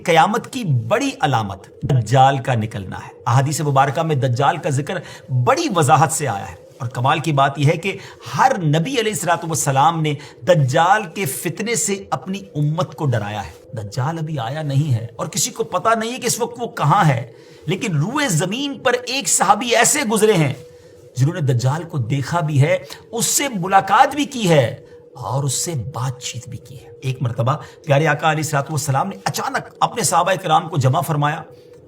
قیامت کی بڑی علامت دجال کا نکلنا ہے۔ احادیث مبارکہ میں دجال کا ذکر بڑی وضاحت سے آیا ہے، اور کمال کی بات یہ ہے کہ ہر نبی علیہ الصلوۃ والسلام نے دجال کے فتنے سے اپنی امت کو ڈرایا ہے۔ دجال ابھی آیا نہیں ہے اور کسی کو پتا نہیں ہے کہ اس وقت وہ کہاں ہے، لیکن روئے زمین پر ایک صحابی ایسے گزرے ہیں جنہوں نے دجال کو دیکھا بھی ہے، اس سے ملاقات بھی کی ہے اور اس سے بات چیت بھی کی ہے۔ ایک مرتبہ پیارے آقا علیہ الصلوۃ والسلام نے اچانک اپنے صحابہ کرام کو جمع فرمایا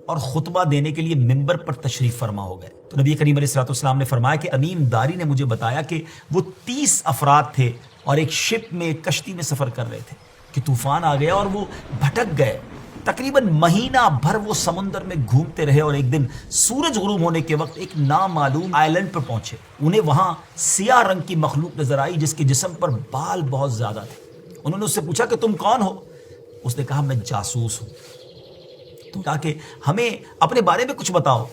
اور خطبہ دینے کے لیے ممبر پر تشریف فرما ہو گئے۔ تو نبی کریم علیہ الصلوۃ والسلام نے فرمایا کہ امین داری نے مجھے بتایا کہ وہ 30 افراد تھے اور ایک شپ میں، ایک کشتی میں سفر کر رہے تھے کہ طوفان آ گیا اور وہ بھٹک گئے۔ تقریباً مہینہ بھر وہ سمندر میں گھومتے رہے اور ایک دن سورج غروب ہونے کے وقت ایک نامعلوم آئلینڈ پر پہنچے۔ انہیں وہاں سیاہ رنگ کی مخلوق نظر آئی جس کے جسم پر بال بہت زیادہ تھے۔ انہوں نے اس سے پوچھا کہ تم کون ہو؟ اس نے کہا میں جاسوس ہوں۔ تو کہا کہ ہمیں اپنے بارے میں کچھ بتاؤ۔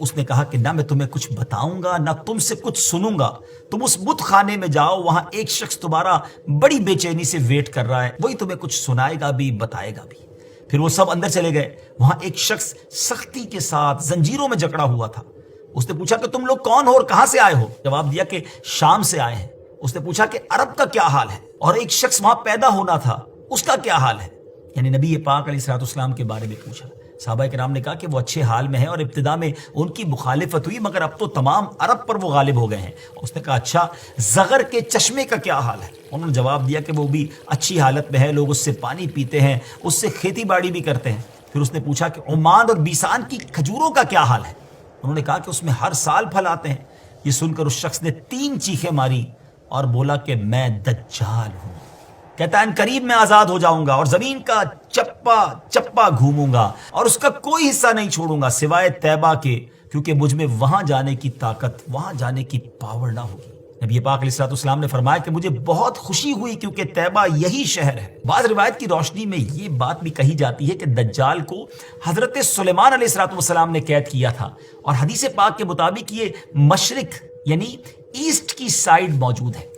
اس نے کہا کہ نہ میں تمہیں کچھ بتاؤں گا نہ تم سے کچھ سنوں گا، تم اس بت خانے میں جاؤ، وہاں ایک شخص تمہارا بڑی بے چینی سے ویٹ کر رہا ہے، وہی تمہیں کچھ سنائے گا بھی بتائے گا بھی۔ پھر وہ سب اندر چلے گئے۔ وہاں ایک شخص سختی کے ساتھ زنجیروں میں جکڑا ہوا تھا۔ اس نے پوچھا کہ تم لوگ کون ہو اور کہاں سے آئے ہو؟ جواب دیا کہ شام سے آئے ہیں۔ اس نے پوچھا کہ عرب کا کیا حال ہے؟ اور ایک شخص وہاں پیدا ہونا تھا، اس کا کیا حال ہے؟ یعنی نبی پاک علیہ الصلوۃ والسلام کے بارے میں پوچھا۔ صحابہ کرام نے کہا کہ وہ اچھے حال میں ہیں اور ابتدا میں ان کی مخالفت ہوئی، مگر اب تو تمام عرب پر وہ غالب ہو گئے ہیں۔ اس نے کہا اچھا زغر کے چشمے کا کیا حال ہے؟ انہوں نے جواب دیا کہ وہ بھی اچھی حالت میں ہے، لوگ اس سے پانی پیتے ہیں، اس سے کھیتی باڑی بھی کرتے ہیں۔ پھر اس نے پوچھا کہ عمان اور بیسان کی کھجوروں کا کیا حال ہے؟ انہوں نے کہا کہ اس میں ہر سال پھل آتے ہیں۔ یہ سن کر اس شخص نے 3 چیخیں ماری اور بولا کہ میں دجال ہوں۔ کہتا ہے قریب میں آزاد ہو جاؤں گا اور زمین کا چپا چپا گھوموں گا اور اس کا کوئی حصہ نہیں چھوڑوں گا سوائے طیبہ کے، کیونکہ مجھ میں وہاں جانے کی طاقت، وہاں جانے کی پاور نہ ہوگی۔ نبی پاک علیہ الصلوۃ والسلام نے فرمایا کہ مجھے بہت خوشی ہوئی کیونکہ طیبہ یہی شہر ہے۔ بعض روایت کی روشنی میں یہ بات بھی کہی جاتی ہے کہ دجال کو حضرت سلیمان علیہ الصلوۃ والسلام نے قید کیا تھا، اور حدیث پاک کے مطابق یہ مشرق یعنی ایسٹ کی سائیڈ موجود ہے۔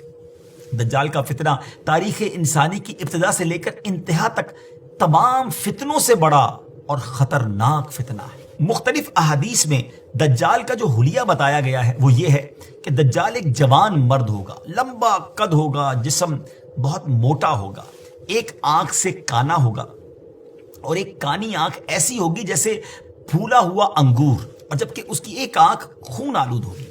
دجال کا فتنہ تاریخ انسانی کی ابتدا سے لے کر انتہا تک تمام فتنوں سے بڑا اور خطرناک فتنہ ہے۔ مختلف احادیث میں دجال کا جو حلیہ بتایا گیا ہے وہ یہ ہے کہ دجال ایک جوان مرد ہوگا، لمبا قد ہوگا، جسم بہت موٹا ہوگا، ایک آنکھ سے کانا ہوگا، اور ایک کانی آنکھ ایسی ہوگی جیسے پھولا ہوا انگور، اور جبکہ اس کی ایک آنکھ خون آلود ہوگی۔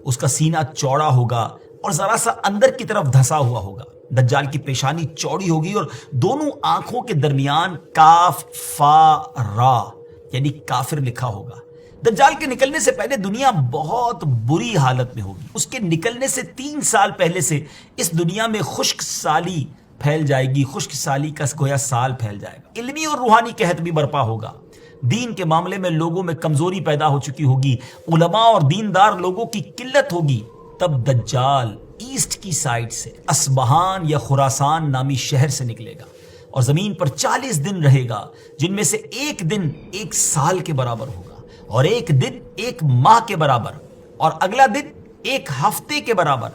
اس کا سینہ چوڑا ہوگا اور ذرا سا اندر کی طرف دھسا ہوا ہوگا۔ دجال کی پیشانی چوڑی ہوگی اور دونوں آنکھوں کے درمیان کاف فا را یعنی کافر لکھا ہوگا۔ دجال کے نکلنے سے پہلے دنیا بہت بری حالت میں ہوگی۔ اس کے نکلنے سے 3 سال پہلے سے اس دنیا میں خشک سالی پھیل جائے گی، خشک سالی کا گویا سال پھیل جائے گا۔ علمی اور روحانی قحط بھی برپا ہوگا۔ دین کے معاملے میں لوگوں میں کمزوری پیدا ہو چکی ہوگی، علماء اور دیندار لوگوں کی قلت ہوگی۔ تب دجال ایسٹ کی سائڈ سے اصبہان یا خراسان نامی شہر سے نکلے گا اور زمین پر 40 دن رہے گا، جن میں سے ایک دن 1 سال کے برابر ہوگا، اور ایک دن 1 ماہ کے برابر، اور اگلا دن 1 ہفتے کے برابر،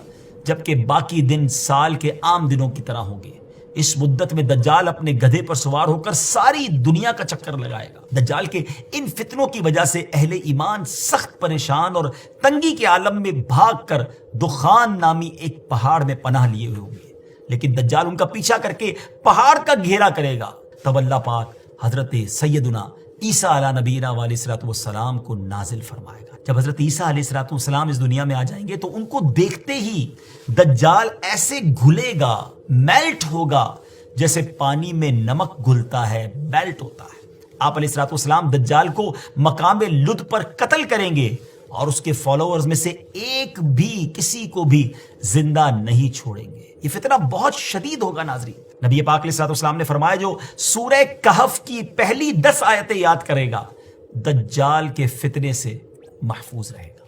جبکہ باقی دن سال کے عام دنوں کی طرح ہوں گے۔ اس مدت میں دجال اپنے گدھے پر سوار ہو کر ساری دنیا کا چکر لگائے گا۔ دجال کے ان فتنوں کی وجہ سے اہل ایمان سخت پریشان اور تنگی کے عالم میں بھاگ کر دخان نامی ایک پہاڑ میں پناہ لیے ہوئے ہوں گے، لیکن دجال ان کا پیچھا کر کے پہاڑ کا گھیرا کرے گا۔ تب اللہ پاک حضرت سیدنا عیسیٰ علیہ نبینا علیہ الصلوۃ والسلام کو نازل فرمائے گا۔ جب حضرت عیسیٰ علیہ الصلوۃ والسلام اس دنیا میں آ جائیں گے تو ان کو دیکھتے ہی دجال ایسے گھلے گا، میلٹ ہوگا، جیسے پانی میں نمک گھلتا ہے، میلٹ ہوتا ہے۔ آپ علیہ الصلوۃ والسلام دجال کو مقام لد پر قتل کریں گے اور اس کے فالوورز میں سے ایک بھی کسی کو بھی زندہ نہیں چھوڑیں گے۔ یہ فتنہ بہت شدید ہوگا ناظرین۔ نبی پاک علیہ الصلوۃ والسلام نے فرمایا جو سورہ کہف کی پہلی 10 آیتیں یاد کرے گا دجال کے فتنے سے محفوظ رہے گا۔